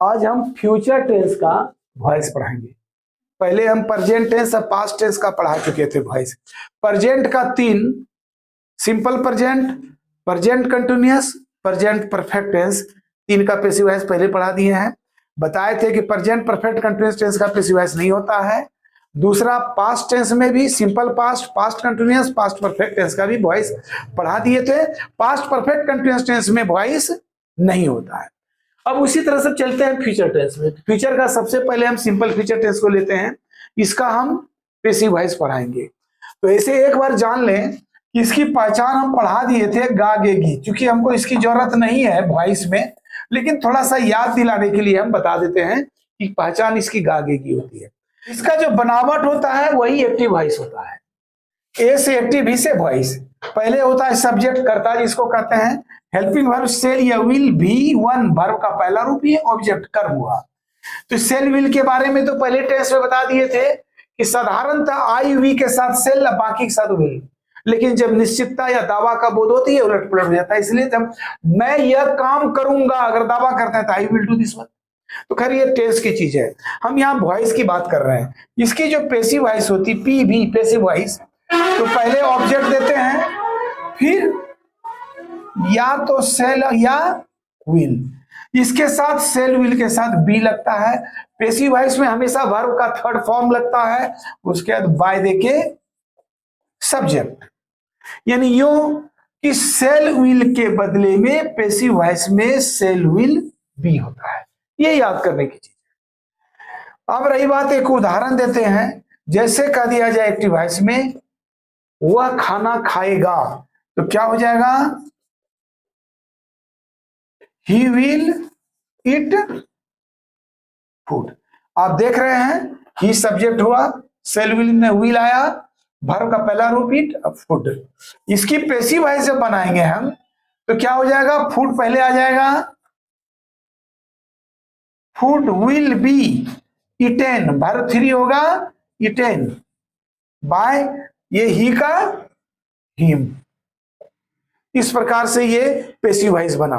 आज हम future tense का वॉइस पढ़ाएंगे। पहले हम प्रेजेंट टेंस और पास्ट टेंस का पढ़ा चुके थे वॉइस। प्रेजेंट का 3, simple present, present continuous, present perfect tense, 3 का पैसिव वॉइस पहले पढ़ा दिए हैं। बताए थे कि प्रेजेंट परफेक्ट कंटिन्यूअस टेंस का पैसिव वॉइस नहीं होता है। दूसरा, पास्ट टेंस में भी simple past, past continuous, past perfect tense का भी वॉइस पढ़ा दिए थे। पास्ट परफेक्ट कंटिन्यूअस टेंस में वॉइस नहीं होता है। अब उसी तरह से चलते हैं फ्यूचर टेंस में। फ्यूचर का सबसे पहले हम सिंपल फ्यूचर टेंस को लेते हैं, इसका हम पैसिव वॉइस पढ़ाएंगे। तो ऐसे एक बार जान लें कि इसकी पहचान हम पढ़ा दिए थे गागेगी, क्योंकि हमको इसकी जरूरत नहीं है वॉइस में, लेकिन थोड़ा सा याद दिलाने के लिए हम बता देते हैं कि पहचान इसकी गागेगी होती है। इसका जो बनावट होता है वही एक्टिव वॉइस होता है। ए से एक्टिव, भी से वॉइस। पहले होता है सब्जेक्ट कर्ता, जिसको कहते हैं हेल्पिंग वर्ब सेल या विल, भी वन वर्ब का पहला रूप, ये ऑब्जेक्ट कर्म हुआ। तो सेल विल के बारे में तो पहले टेस्ट में बता दिए थे कि साधारणतः आई वी के साथ सेल, बाकी के साथ विल, लेकिन जब निश्चितता या दावा का बोध होती है उलट पुलट हो जाता है। इसलिए जब मैं यह काम करूंगा अगर दावा करते हैं तो I will do this one. तो खैर ये टेंस की चीज है, हम यहाँ वॉइस की बात कर रहे हैं। इसकी जो पैसिव वॉइस होती, पी भी पैसिव वॉइस, तो पहले ऑब्जेक्ट देते हैं, फिर या तो सेल या विल, इसके साथ सेल विल के साथ बी लगता है। पैसिव वॉइस में हमेशा वर्ब का थर्ड फॉर्म लगता है, उसके बाद बाय दे के सब्जेक्ट। यानी यूं कि सेल विल के बदले में पैसिव वॉइस में सेल विल बी होता है। ये याद करने की चीज है। अब रही बात, एक उदाहरण देते हैं। जैसे कह दिया जाए एक्टिव वॉइस में वह खाना खाएगा, तो क्या हो जाएगा? ही विल ईट फूड। आप देख रहे हैं, ही सब्जेक्ट हुआ, सेल विल में विल आया, वर्ब का पहला रूप ईट, फूड। इसकी पैसिव वॉइस जब बनाएंगे हम तो क्या हो जाएगा? फूड पहले आ जाएगा, food will B eaten, verb 3 होगा ईटेन बाय ये ही का हिम। इस प्रकार से ये पैसिव वॉइस बना।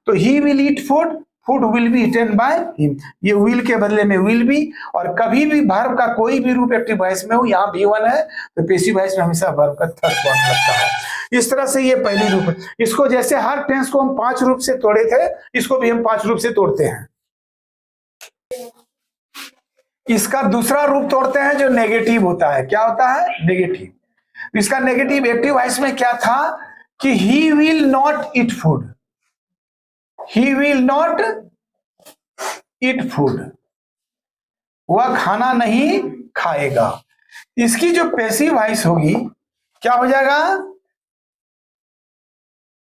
तो he will eat food, food will be eaten by him, ये विल के बदले में विल बी। और कभी भी वर्ब का कोई भी रूप एक्टिव वॉइस में हो, यहाँ भी वन है तो पैसिव वॉइस में हमेशा वर्ब का थर्ड फॉर्म लगता है। इस तरह से ये पहली रूप है। इसको जैसे हर टेंस को हम 5 रूप से तोड़े थे, इसको भी हम 5 रूप से तोड़ते हैं। इसका दूसरा रूप तोड़ते हैं जो नेगेटिव होता है। क्या होता है? नेगेटिव। इसका नेगेटिव एक्टिव वॉइस में क्या था कि he will not eat food, he will not eat food, वह खाना नहीं खाएगा। इसकी जो पैसिव वॉइस होगी क्या हो जाएगा?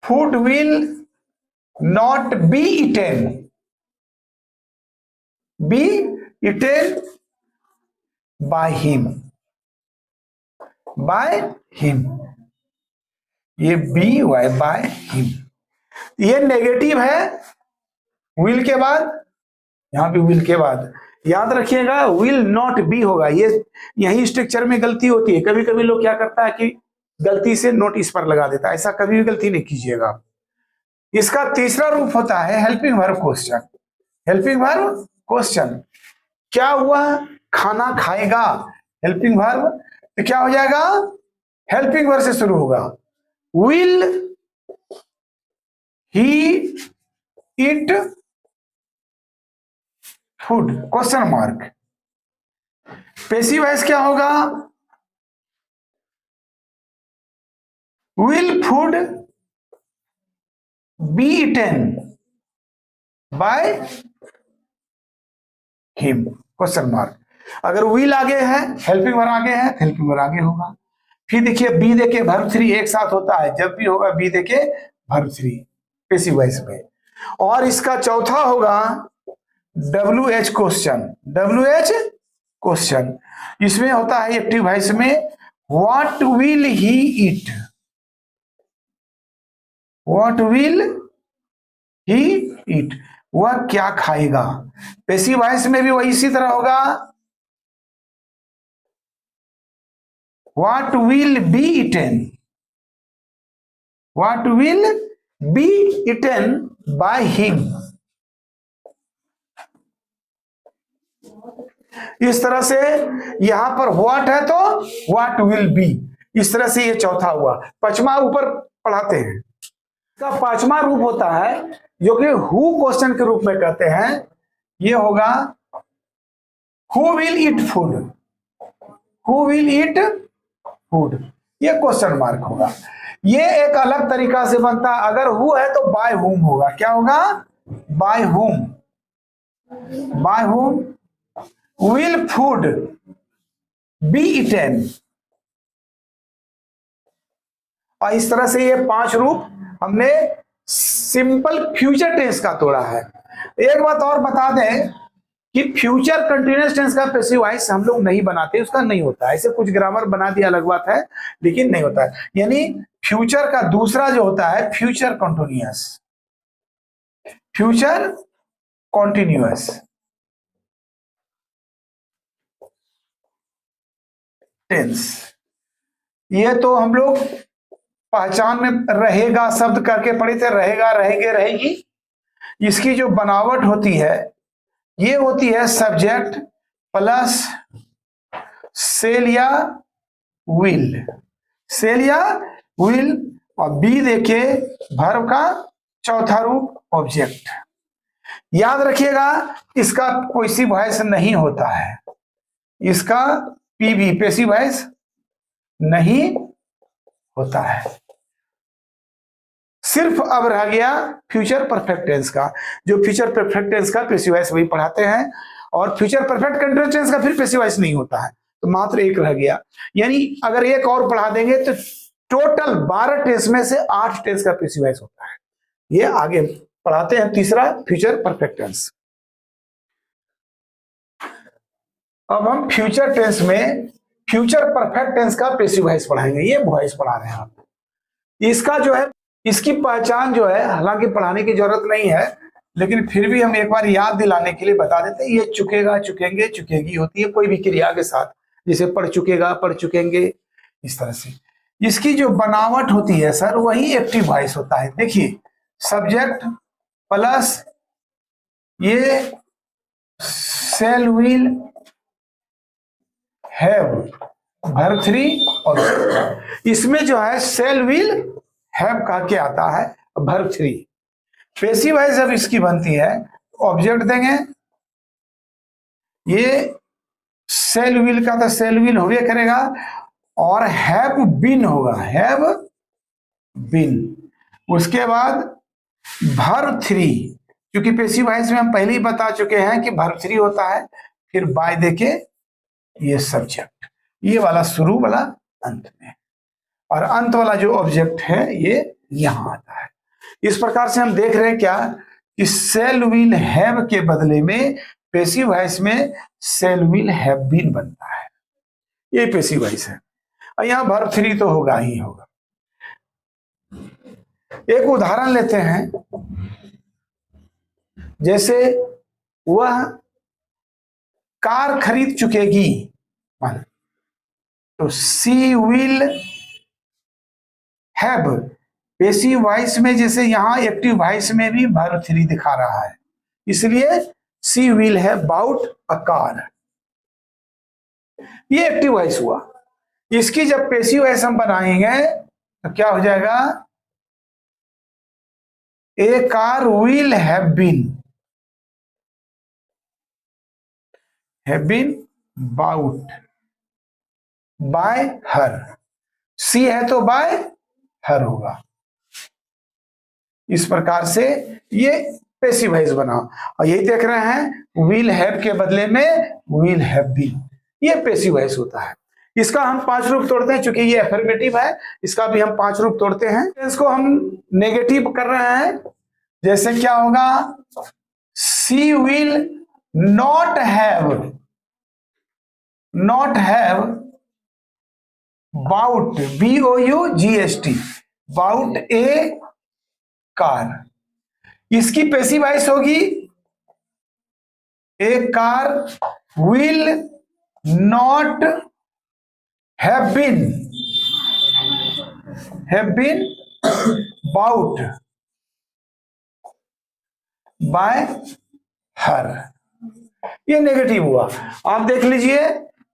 Food will not be eaten, be eaten by him, by him, ये बी वाई बाय हिम। ये नेगेटिव है विल के बाद, यहां पे विल के बाद याद रखिएगा विल नॉट बी होगा। ये यही स्ट्रक्चर में गलती होती है। कभी कभी लोग क्या करता है कि गलती से नोट इस पर लगा देता है, ऐसा कभी भी गलती नहीं कीजिएगा। इसका तीसरा रूप होता है helping verb question. Helping verb question, क्या हुआ? खाना खाएगा, हेल्पिंग वर्ब, तो क्या हो जाएगा? हेल्पिंग वर्ब से शुरू होगा, will he eat food question mark. Passive voice क्या होगा? Will food be eaten by him question mark. अगर विल आगे है, हेल्पिंग वर्ब आगे है, हेल्पिंग वर्ब आगे होगा। फिर देखिए बी देके वर्ब 3 एक साथ होता है, जब भी होगा बी देके वर्ब 3 पैसिव वॉइस में। और इसका चौथा होगा WH क्वेश्चन। WH क्वेश्चन, इसमें होता है एक्टिव वॉइस में what will he eat, what will he eat, वह क्या खाएगा। पैसिव वॉइस में भी वही इसी तरह होगा, what will be eaten, what will be eaten by him. इस तरह से यहां पर व्हाट है तो व्हाट विल बी, इस तरह से ये चौथा हुआ। पांचवा ऊपर पढ़ाते हैं। इसका पांचवा रूप होता है जो कि हु क्वेश्चन के रूप में कहते हैं, ये होगा who will eat food, who will eat food, ये क्वेश्चन मार्क होगा। ये एक अलग तरीका से बनता है। अगर हु है तो बाय हुम होगा। क्या होगा? By whom, bye whom will food be eaten. और इस तरह से ये 5 रूप हमने सिंपल फ्यूचर टेंस का तोड़ा है। एक बात और बता दें कि फ्यूचर कंटिन्यूअस टेंस का पैसिव वॉइस हम लोग नहीं बनाते, उसका नहीं होता है। ऐसे कुछ ग्रामर बना दिया अलग बात है, लेकिन नहीं होता है। यानी फ्यूचर का दूसरा जो होता है future continuous, future continuous tense, ये तो हम लोग पहचान में रहेगा शब्द करके पढ़े थे, रहेगा, रहेंगे, रहेगी। इसकी जो बनावट होती है ये होती है सब्जेक्ट प्लस सेल या विल, सेल या विल, और बी देखिए वर्ब का चौथा रूप ऑब्जेक्ट। याद रखिएगा इसका पैसिव वॉइस नहीं होता है, इसका पीवी पैसिव वॉइस नहीं होता है। सिर्फ अब रह गया फ्यूचर परफेक्ट टेंस का। जो फ्यूचर परफेक्ट टेंस का पैसिव वॉइस वही पढ़ाते हैं, और फ्यूचर परफेक्ट कंटीन्यूअस टेंस का फिर पैसिव वॉइस नहीं होता है, तो मात्र एक रह गया। यानी अगर एक और पढ़ा देंगे तो टोटल 12 टेंस में से 8 टेंस का पैसिव वॉइस होता है। ये आगे पढ़ाते हैं तीसरा फ्यूचर परफेक्ट टेंस। अब हम फ्यूचर टेंस में फ्यूचर परफेक्ट टेंस का पैसिव वॉइस पढ़ाएंगे। ये वॉइस पढ़ा रहे हैं आप। इसका जो है, इसकी पहचान जो है, हालांकि पढ़ाने की जरूरत नहीं है, लेकिन फिर भी हम एक बार याद दिलाने के लिए बता देते हैं। ये चुकेगा, चुकेंगे, चुकेगी होती है कोई भी क्रिया के साथ, जैसे पढ़ चुकेगा, पढ़ चुकेंगे, इस तरह से। इसकी जो बनावट होती है सर वही एक्टिव वॉइस होता है। देखिए सब्जेक्ट प्लस ये सेल विल हैव वर्ब 3, और इसमें जो है सेल विल हैव कह के आता है वर्ब 3। पैसिव वॉइस जब इसकी बनती है ऑब्जेक्ट देंगे, ये सेल विल का तो सेल विल होवे करेगा, और हैव बीन होगा, हैव बीन। उसके बाद वर्ब 3, क्योंकि पैसिव वॉइस में हम पहले ही बता चुके हैं कि वर्ब 3 होता है, फिर बाय देके ये सब्जेक्ट, ये वाला शुरू वाला अंत में, और अंत वाला जो ऑब्जेक्ट है ये यहां आता है। इस प्रकार से हम देख रहे हैं क्या कि सेल विल हैव के बदले में पैसिव वॉइस में सेल विल हैव बीन बनता है। ये पैसिव वॉइस है, और यहां वर्ब 3 तो होगा ही होगा। एक उदाहरण लेते हैं, जैसे वह कार खरीद चुकेगी, तो सी विल हैव पैसिव वॉइस में, जैसे यहां एक्टिव वॉइस में भी वर्ब 3 दिखा रहा है, इसलिए she will have bought a car, ये एक्टिव वॉइस हुआ। इसकी जब पैसिव वॉइस हम बनाएंगे तो क्या हो जाएगा? A car will have been bought by her, she है तो बाय हर होगा। इस प्रकार से ये पैसिव वॉइस बना, और यही देख रहे हैं विल हैव के बदले में विल हैव बीन, ये पैसिव वॉइस होता है। इसका हम 5 रूप तोड़ते हैं, चूंकि ये अफर्मेटिव है, इसका भी हम 5 रूप तोड़ते हैं। इसको हम नेगेटिव कर रहे हैं, जैसे क्या होगा? She will not have bought BOUGHT bought a car. इसकी पैसिव वॉइस होगी a car will not have been bought by her. ये नेगेटिव हुआ। आप देख लीजिए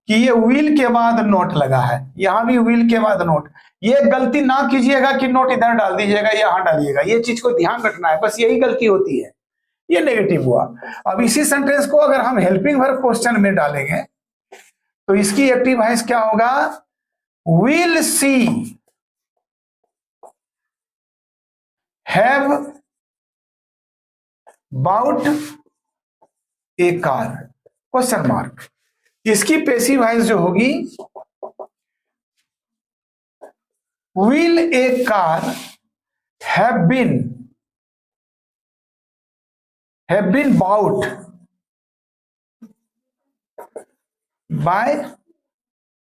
कि ये विल के बाद नोट लगा है, यहां भी विल के बाद नोट। ये गलती ना कीजिएगा कि नोट इधर डाल दीजिएगा, यहां डालिएगा, ये चीज को ध्यान रखना है, बस यही गलती होती है। ये नेगेटिव हुआ। अब इसी सेंटेंस को अगर हम हेल्पिंग वर्ब क्वेश्चन में डालेंगे तो इसकी एक्टिव वॉइस क्या होगा? Will she have bought a car question mark. इसकी पैसिव वॉइस जो होगी, will a car have been bought by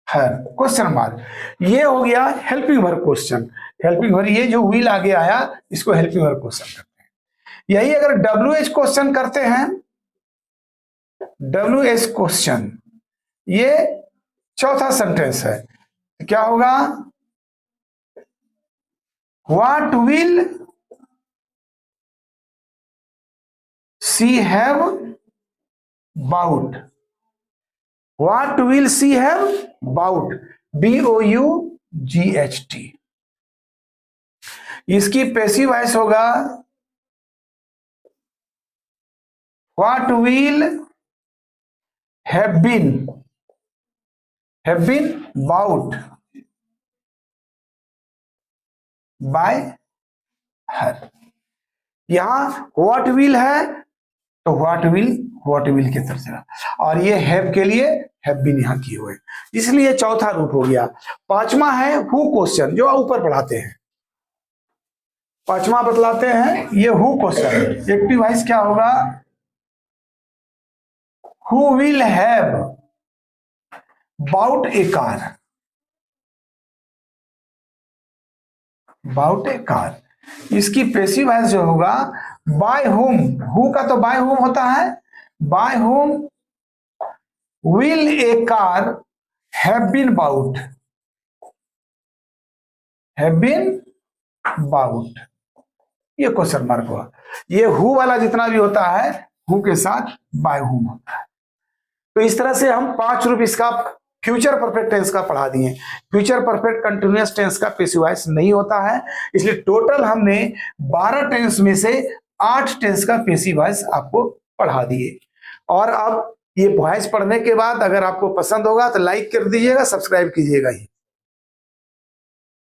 her question mark. ये हो गया helping verb question. Helping verb, ये जो विल आगे आया इसको हेल्पिंग वर्ब क्वेश्चन करते हैं। यही अगर WH क्वेश्चन करते हैं, WH क्वेश्चन, ये चौथा सेंटेंस है, क्या होगा? What will she have bought? What will she have bought? BOUGHT। इसकी पैसिव वॉइस होगा, what will have been bought by her. यहां व्हाट विल है तो व्हाट विल की तरफ चला, और ये हैव के लिए हैव बीन यहां किए हुए, इसलिए चौथा रूप हो गया। पांचवा है हु क्वेश्चन, जो ऊपर पढ़ाते हैं, पांचवा बतलाते हैं, ये हु क्वेश्चन। एक्टिव वॉइस क्या होगा? Who will have bought a car, bought a car. इसकी पैसिव वॉइस जो होगा, बाय हुम। हु का तो बाय हुम होता है, by whom will a car have been bought, ये क्वेश्चन मार्क हुआ। ये हु वाला जितना भी होता है, हु के साथ बाय हुम होता है। तो इस तरह से हम 5 रूप इसका फ्यूचर परफेक्ट टेंस का पढ़ा दिए। फ्यूचर परफेक्ट कंटिन्यूअस टेंस का पैसिव वॉइस नहीं होता है, इसलिए टोटल हमने 12 टेंस में से 8 टेंस का पैसिव वॉइस आपको पढ़ा दिए। और अब ये वॉइस पढ़ने के बाद अगर आपको पसंद होगा तो लाइक कर दीजिएगा, सब्सक्राइब कीजिएगा ही।